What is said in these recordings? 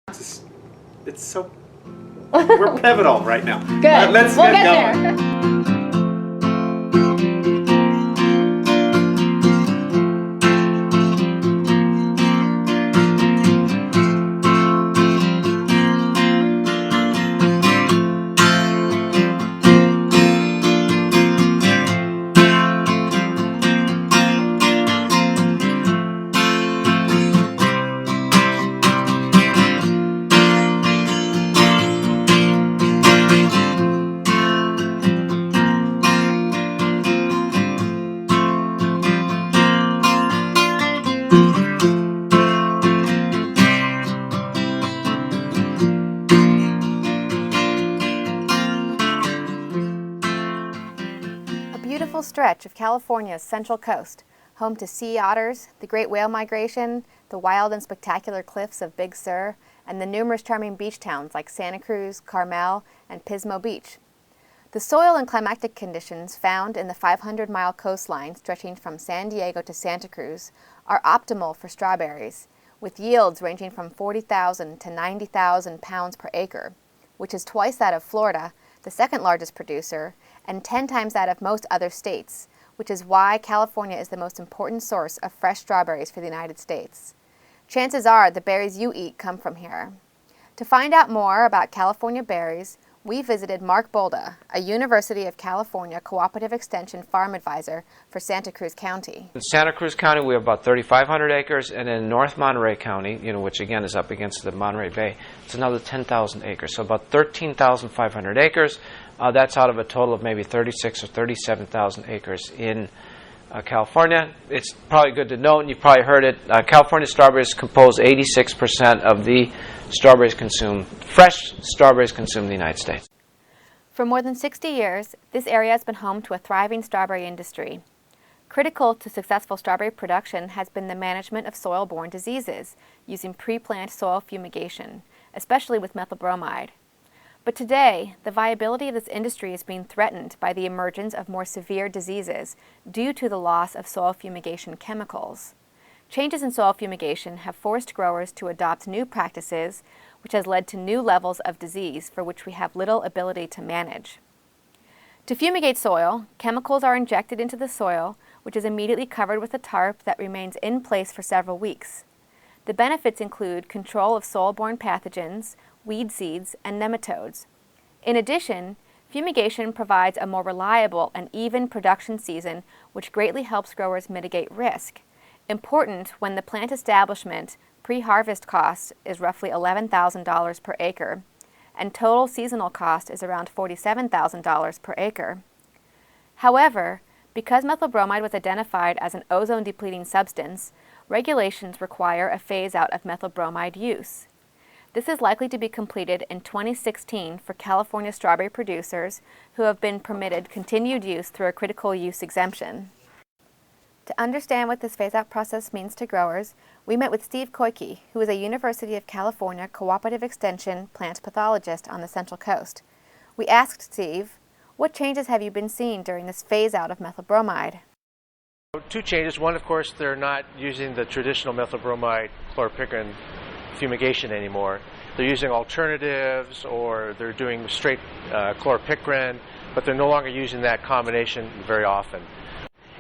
It's so... We're pivotal right now. Good. Let's we'll get get going. there. Beautiful stretch of California's central coast, home to sea otters, the great whale migration, the wild and spectacular cliffs of Big Sur, and the numerous charming beach towns like Santa Cruz, Carmel, and Pismo Beach. The soil and climatic conditions found in the 500-mile coastline stretching from San Diego to Santa Cruz are optimal for strawberries, with yields ranging from 40,000 to 90,000 pounds per acre, which is twice that of Florida, the second largest producer, and 10 times that of most other states, which is why California is the most important source of fresh strawberries for the United States. Chances are the berries you eat come from here. To find out more about California berries, we visited Mark Bolda, a University of California Cooperative Extension farm advisor for Santa Cruz County. In Santa Cruz County, we have about 3,500 acres, and in North Monterey County, which again is up against the Monterey Bay, it's another 10,000 acres, so about 13,500 acres. That's out of a total of maybe 36 or 37,000 acres in California. It's probably good to note, and you've probably heard it, California strawberries compose 86% of the strawberries consumed, fresh strawberries consumed in the United States. For more than 60 years, this area has been home to a thriving strawberry industry. Critical to successful strawberry production has been the management of soil-borne diseases using pre-plant soil fumigation, especially with methyl bromide. But today, the viability of this industry is being threatened by the emergence of more severe diseases due to the loss of soil fumigation chemicals. Changes in soil fumigation have forced growers to adopt new practices, which has led to new levels of disease for which we have little ability to manage. To fumigate soil, chemicals are injected into the soil, which is immediately covered with a tarp that remains in place for several weeks. The benefits include control of soil-borne pathogens, weed seeds, and nematodes. In addition, fumigation provides a more reliable and even production season, which greatly helps growers mitigate risk. Important when the plant establishment pre-harvest cost is roughly $11,000 per acre, and total seasonal cost is around $47,000 per acre. However, because methyl bromide was identified as an ozone-depleting substance, regulations require a phase-out of methyl bromide use. This is likely to be completed in 2016 for California strawberry producers who have been permitted continued use through a critical use exemption. To understand what this phase-out process means to growers, we met with Steve Koike, who is a University of California Cooperative Extension plant pathologist on the Central Coast. We asked Steve, what changes have you been seeing during this phase-out of methyl bromide? Two changes. One, of course, they're not using the traditional methyl bromide chlorpicrin fumigation anymore. They're using alternatives, or they're doing straight chlorpicrin, but they're no longer using that combination very often.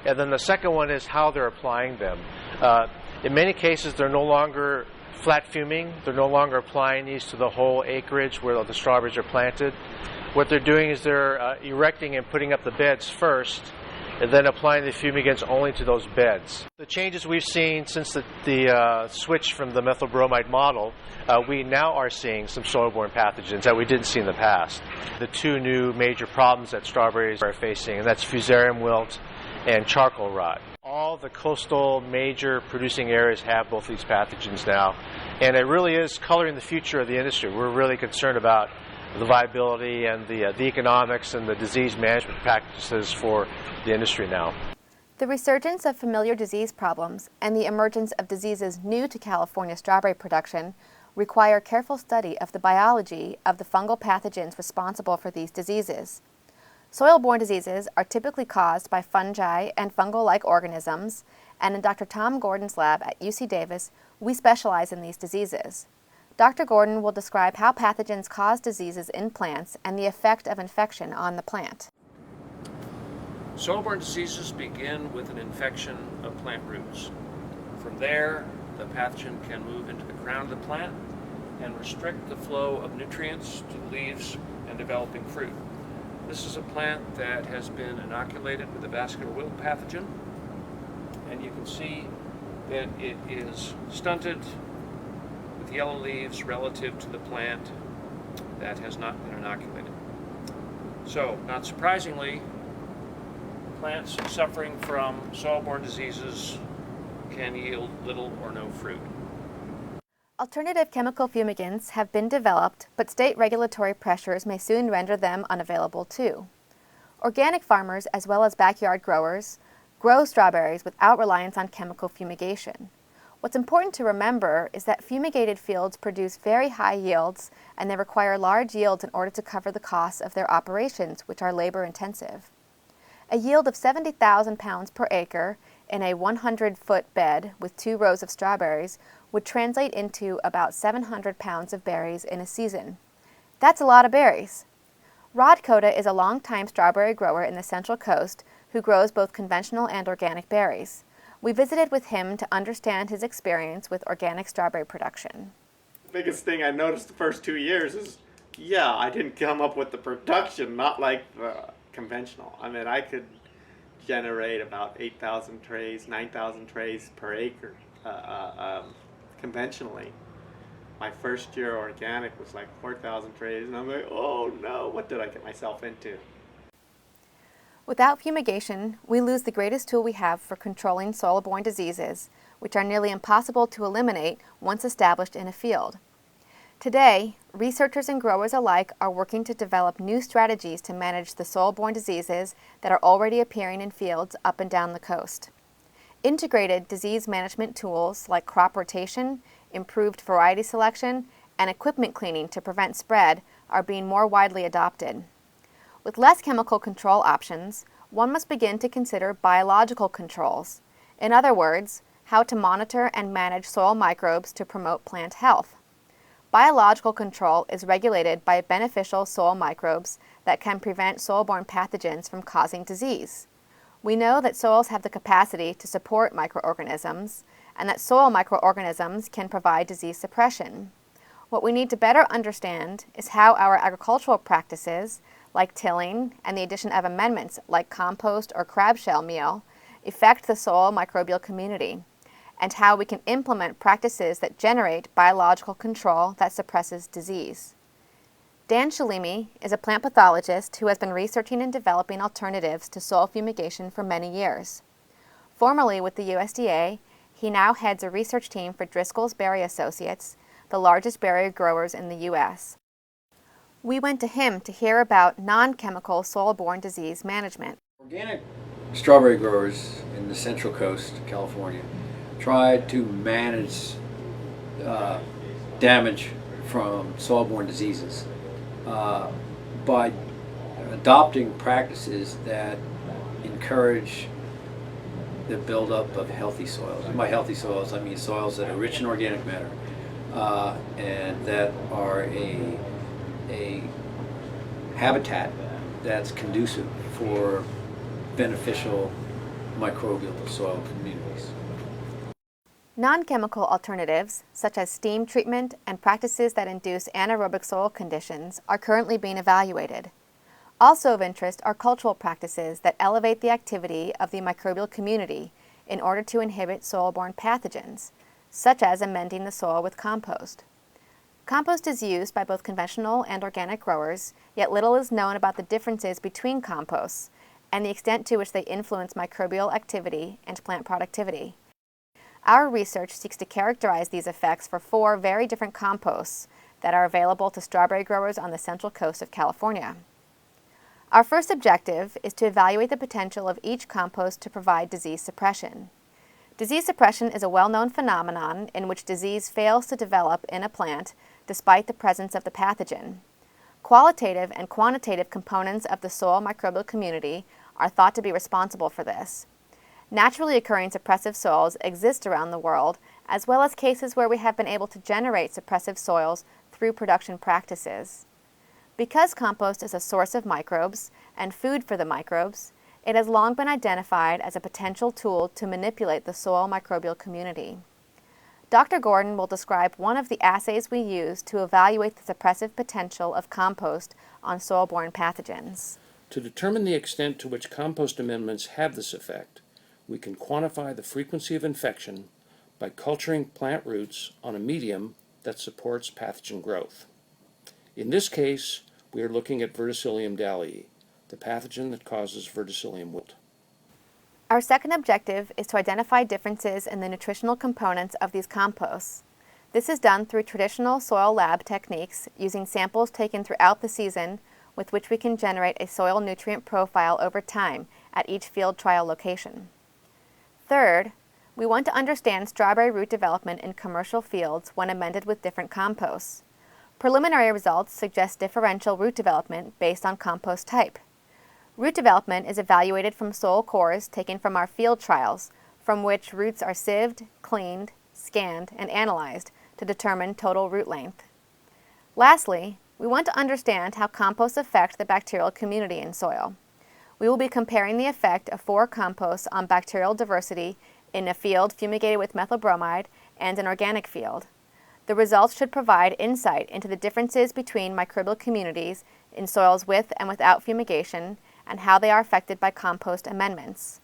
And then the second one is how they're applying them. In many cases, they're no longer flat fuming. They're no longer applying these to the whole acreage where the strawberries are planted. What they're doing is they're erecting and putting up the beds first, and then applying the fumigants only to those beds. The changes we've seen since the switch from the methyl bromide model, we now are seeing some soil-borne pathogens that we didn't see in the past. The two new major problems that strawberries are facing, and that's fusarium wilt and charcoal rot. All the coastal major producing areas have both these pathogens now, and it really is coloring the future of the industry. We're really concerned about the viability and the economics and the disease management practices for the industry now. The resurgence of familiar disease problems and the emergence of diseases new to California strawberry production require careful study of the biology of the fungal pathogens responsible for these diseases. Soil-borne diseases are typically caused by fungi and fungal-like organisms, and in Dr. Tom Gordon's lab at UC Davis, we specialize in these diseases. Dr. Gordon will describe how pathogens cause diseases in plants and the effect of infection on the plant. Soilborne diseases begin with an infection of plant roots. From there, the pathogen can move into the crown of the plant and restrict the flow of nutrients to the leaves and developing fruit. This is a plant that has been inoculated with the vascular wilt pathogen, and you can see that it is stunted with yellow leaves relative to the plant that has not been inoculated. So, not surprisingly, plants suffering from soilborne diseases can yield little or no fruit. Alternative chemical fumigants have been developed, but state regulatory pressures may soon render them unavailable too. Organic farmers, as well as backyard growers, grow strawberries without reliance on chemical fumigation. What's important to remember is that fumigated fields produce very high yields, and they require large yields in order to cover the costs of their operations, which are labor-intensive. A yield of 70,000 pounds per acre in a 100-foot bed with 2 rows of strawberries would translate into about 700 pounds of berries in a season. That's a lot of berries. Rod Cota is a longtime strawberry grower in the Central Coast who grows both conventional and organic berries. We visited with him to understand his experience with organic strawberry production. The biggest thing I noticed the first 2 years is, I didn't come up with the production, not like conventional. I mean, I could generate about 8,000 trays, 9,000 trays per acre conventionally. My first year organic was like 4,000 trays, and I'm like, oh no, what did I get myself into? Without fumigation, we lose the greatest tool we have for controlling soil-borne diseases, which are nearly impossible to eliminate once established in a field. Today, researchers and growers alike are working to develop new strategies to manage the soil-borne diseases that are already appearing in fields up and down the coast. Integrated disease management tools like crop rotation, improved variety selection, and equipment cleaning to prevent spread are being more widely adopted. With less chemical control options, one must begin to consider biological controls. In other words, how to monitor and manage soil microbes to promote plant health. Biological control is regulated by beneficial soil microbes that can prevent soil-borne pathogens from causing disease. We know that soils have the capacity to support microorganisms, and that soil microorganisms can provide disease suppression. What we need to better understand is how our agricultural practices, like tilling and the addition of amendments like compost or crab shell meal, affect the soil microbial community, and how we can implement practices that generate biological control that suppresses disease. Dan Shalimi is a plant pathologist who has been researching and developing alternatives to soil fumigation for many years. Formerly with the USDA, he now heads a research team for Driscoll's Berry Associates, the largest berry growers in the U.S. We went to him to hear about non-chemical soil-borne disease management. Organic strawberry growers in the Central Coast, California, tried to manage damage from soil-borne diseases by adopting practices that encourage the buildup of healthy soils. And by healthy soils, I mean soils that are rich in organic matter and that are a habitat that's conducive for beneficial microbial soil communities. Non-chemical alternatives, such as steam treatment and practices that induce anaerobic soil conditions, are currently being evaluated. Also of interest are cultural practices that elevate the activity of the microbial community in order to inhibit soil-borne pathogens, such as amending the soil with compost. Compost is used by both conventional and organic growers, yet little is known about the differences between composts and the extent to which they influence microbial activity and plant productivity. Our research seeks to characterize these effects for 4 very different composts that are available to strawberry growers on the Central Coast of California. Our first objective is to evaluate the potential of each compost to provide disease suppression. Disease suppression is a well-known phenomenon in which disease fails to develop in a plant despite the presence of the pathogen. Qualitative and quantitative components of the soil microbial community are thought to be responsible for this. Naturally occurring suppressive soils exist around the world as well as cases where we have been able to generate suppressive soils through production practices. Because compost is a source of microbes and food for the microbes, it has long been identified as a potential tool to manipulate the soil microbial community. Dr. Gordon will describe one of the assays we use to evaluate the suppressive potential of compost on soil-borne pathogens. To determine the extent to which compost amendments have this effect, we can quantify the frequency of infection by culturing plant roots on a medium that supports pathogen growth. In this case, we are looking at Verticillium dallii, the pathogen that causes verticillium wilt. Our second objective is to identify differences in the nutritional components of these composts. This is done through traditional soil lab techniques using samples taken throughout the season with which we can generate a soil nutrient profile over time at each field trial location. Third, we want to understand strawberry root development in commercial fields when amended with different composts. Preliminary results suggest differential root development based on compost type. Root development is evaluated from soil cores taken from our field trials, from which roots are sieved, cleaned, scanned, and analyzed to determine total root length. Lastly, we want to understand how composts affect the bacterial community in soil. We will be comparing the effect of 4 composts on bacterial diversity in a field fumigated with methyl bromide and an organic field. The results should provide insight into the differences between microbial communities in soils with and without fumigation and how they are affected by compost amendments.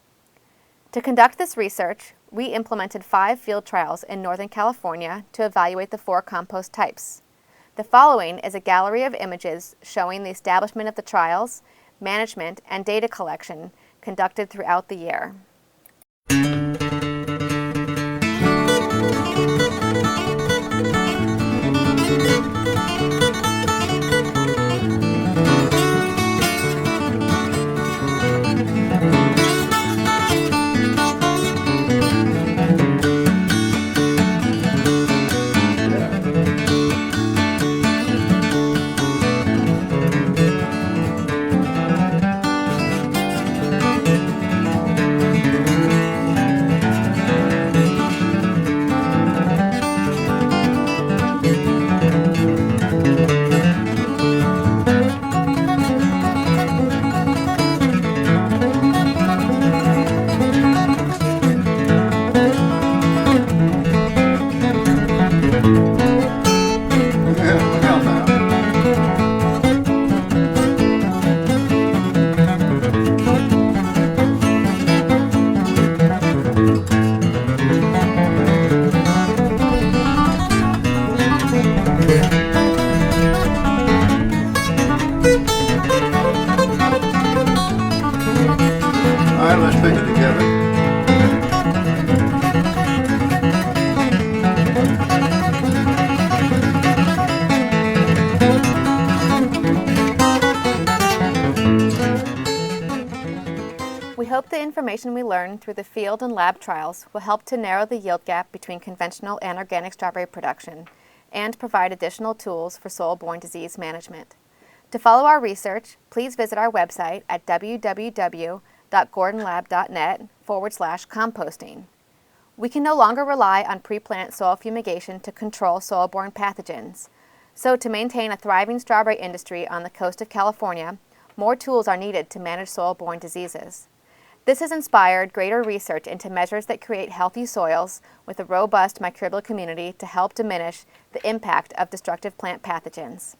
To conduct this research, we implemented 5 field trials in Northern California to evaluate the 4 compost types. The following is a gallery of images showing the establishment of the trials, management, and data collection conducted throughout the year. Let's pick it together. We hope the information we learn through the field and lab trials will help to narrow the yield gap between conventional and organic strawberry production and provide additional tools for soil-borne disease management. To follow our research, please visit our website at www.gordonlab.net/composting. We can no longer rely on pre-plant soil fumigation to control soil-borne pathogens. So to maintain a thriving strawberry industry on the coast of California, more tools are needed to manage soil-borne diseases. This has inspired greater research into measures that create healthy soils with a robust microbial community to help diminish the impact of destructive plant pathogens.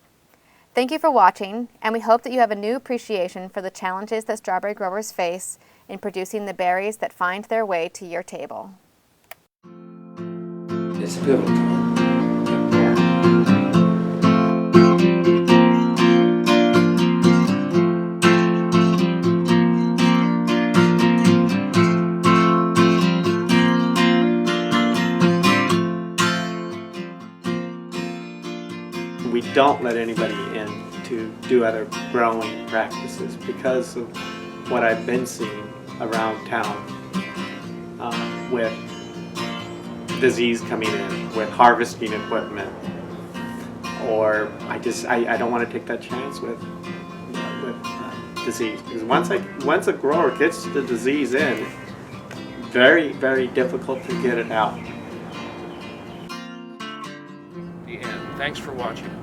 Thank you for watching, and we hope that you have a new appreciation for the challenges that strawberry growers face in producing the berries that find their way to your table. It's pivotal. We don't let anybody in to do other growing practices because of what I've been seeing around town with disease coming in, with harvesting equipment, or I don't want to take that chance with disease, because once a grower gets the disease in, very, very difficult to get it out. Thanks for watching.